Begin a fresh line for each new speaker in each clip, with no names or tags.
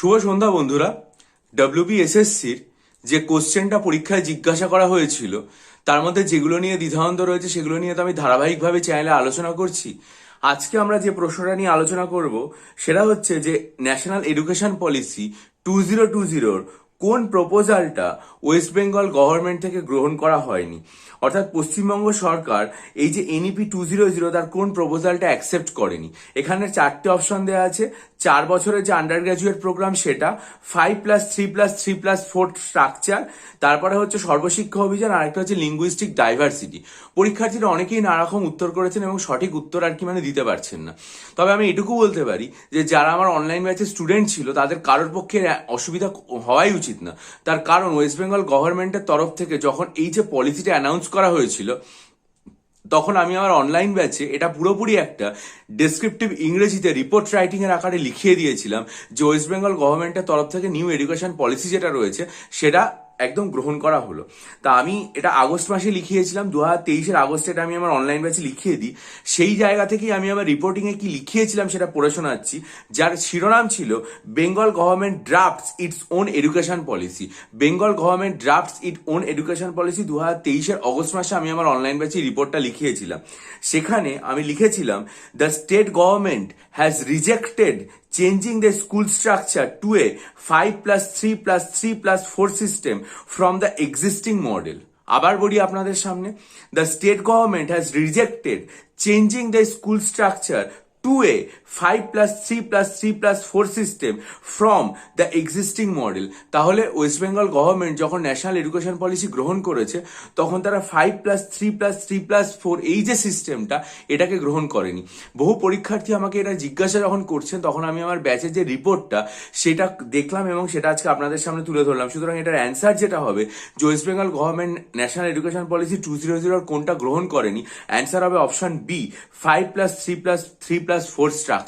শুভ সন্ধ্যা বন্ধুরা। ডব্লিউবিএসএসসির যে কোশ্চেনটা পরীক্ষায় জিজ্ঞাসা করা হয়েছিল তার মধ্যে যেগুলো নিয়ে দ্বিধাদ্বন্দ্ব রয়েছে সেগুলো নিয়ে তো আমি ধারাবাহিকভাবে চ্যানেলে আলোচনা করছি। আজকে আমরা যে প্রশ্নটা নিয়ে আলোচনা করব সেটা হচ্ছে যে ন্যাশনাল এডুকেশন পলিসি 2020-র কোন প্রপোজালটা ওয়েস্ট বেঙ্গল গভর্নমেন্ট থেকে গ্রহণ করা হয়নি, অর্থাৎ পশ্চিমবঙ্গ সরকার এই যে এনইপি 2020 তার কোন প্রপোজালটা অ্যাকসেপ্ট করেনি। এখানে চারটে অপশন দেওয়া আছে। 4 বছরের যে আন্ডার গ্রাজুয়েট প্রোগ্রাম সেটা, 5+3+3+4 স্ট্রাকচার, তারপরে হচ্ছে সর্বশিক্ষা অভিযান, আর একটা হচ্ছে লিঙ্গুইস্টিক ডাইভার্সিটি। পরীক্ষার্থীরা অনেকেই নানা রকম উত্তর করেছেন এবং সঠিক উত্তর আর কি দিতে পারছেন না। তবে আমি এটুকু বলতে পারি যে যারা আমার অনলাইন ব্যাচের স্টুডেন্ট ছিল তাদের কারোর পক্ষে অসুবিধা হওয়াই উচিত না। তার কারণ ওয়েস্ট বেঙ্গল গভর্নমেন্টের তরফ থেকে যখন এই যে পলিসিটা অ্যানাউন্স করা হয়েছিল তখন আমি আমার অনলাইন ব্যাচে এটা পুরোপুরি একটা ডেসক্রিপটিভ ইংরেজিতে রিপোর্ট রাইটিং এর আকারে লিখিয়ে দিয়েছিলাম যে ওয়েস্ট বেঙ্গল গভর্নমেন্টের তরফ থেকে নিউ এডুকেশন পলিসি যেটা রয়েছে সেটা একদম গ্রহণ করা হলো। তা আমি এটা আগস্ট মাসে লিখিয়েছিলাম, 2023-এর আগস্টে এটা আমি আমার অনলাইন ব্যাচে লিখিয়ে দিই। সেই জায়গা থেকেই আমি আমার রিপোর্টিং এ কি লিখিয়েছিলাম সেটা পড়ে শোনাচ্ছি, যার শিরোনাম ছিল Bengal government drafts its own education policy. Bengal government drafts it own education policy 2023-এর অগস্ট মাসে আমি আমার অনলাইন ব্যাচে রিপোর্টটা লিখিয়েছিলাম। সেখানে আমি লিখেছিলাম the state government has rejected changing the school structure to a 5+3+3+4 system from the existing model. আবার বলি আপনাদের সামনে, the state government has rejected changing the school structure to a 5+3+3+4 system from the existing model. তাহলে West Bengal government যখন national education policy গ্রহণ করেছে তখন তারা 5+3+3+4 এই যে সিস্টেমটা এটাকে গ্রহণ করেনি। বহু পরীক্ষার্থী আমাকে এটা জিজ্ঞাসা যখন করছেন তখন আমি আমার ব্যাচের যে রিপোর্টটা সেটা দেখলাম এবং সেটা আজকে আপনাদের সামনে তুলে ধরলাম। সুতরাং এটার অ্যান্সার যেটা হবে যে West Bengal government national education policy 2020 কোনটা গ্রহণ করেনি, অ্যান্সার হবে অপশন বি, 5+3+3+4 স্ট্রাকচার।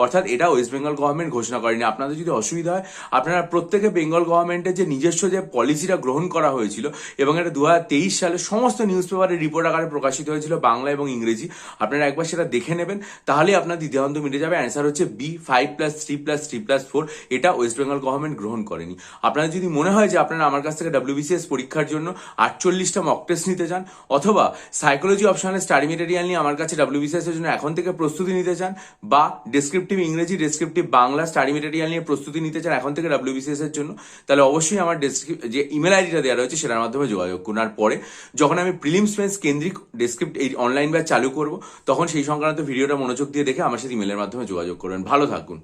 অর্থাৎ এটা ওয়েস্ট বেঙ্গল গভর্নমেন্ট ঘোষণা করেনি। আপনাদের যদি অসুবিধা হয় আপনারা প্রত্যেকে বেঙ্গল গভর্নমেন্টের যে নিজস্ব যে পলিসিটা গ্রহণ করা হয়েছিল এবং এটা 2023 সালে সমস্ত নিউজ পেপারের রিপোর্ট আকারে প্রকাশিত হয়েছিল বাংলা এবং ইংরেজি, আপনারা একবার সেটা দেখে নেবেন, তাহলেই আপনার দ্বিধাদ্বন্দ্ব মিটে যাবে। অ্যান্সার হচ্ছে বি, 5+3+3+4। এটা ওয়েস্ট বেঙ্গল গভর্নমেন্ট গ্রহণ করেনি। আপনাদের যদি মনে হয় যে আপনারা আমার কাছ থেকে ডব্লিউবিসিএস পরীক্ষার জন্য 48টা মক টেস্ট নিতে চান অথবা সাইকোলজি অপশনালে স্টাডি মেটেরিয়াল নিয়ে আমার কাছে ডব্লিউবিসিএস এর জন্য এখন থেকে প্রস্তুতি নিতে চান বা ডেসক্রিপটিভ ইংরেজি, ডেসক্রিপটিভ বাংলা স্টাডি মেটেরিয়াল নিয়ে প্রস্তুতি নিতে চান এখন থেকে ডব্লিউবিসিএস এর জন্য, তাহলে অবশ্যই আমার যে ইমেল আইডিটা দেওয়া রয়েছে সেটার মাধ্যমে যোগাযোগ করুন। আর পরে যখন আমি প্রিলিমস মেন্স কেন্দ্রিক ডেসক্রিপ্ট এই অনলাইন ব্যাচ চালু করব তখন সেই সংক্রান্ত ভিডিওটা মনোযোগ দিয়ে দেখে আমার সাথে ইমেলের মাধ্যমে যোগাযোগ করবেন। ভালো থাকুন।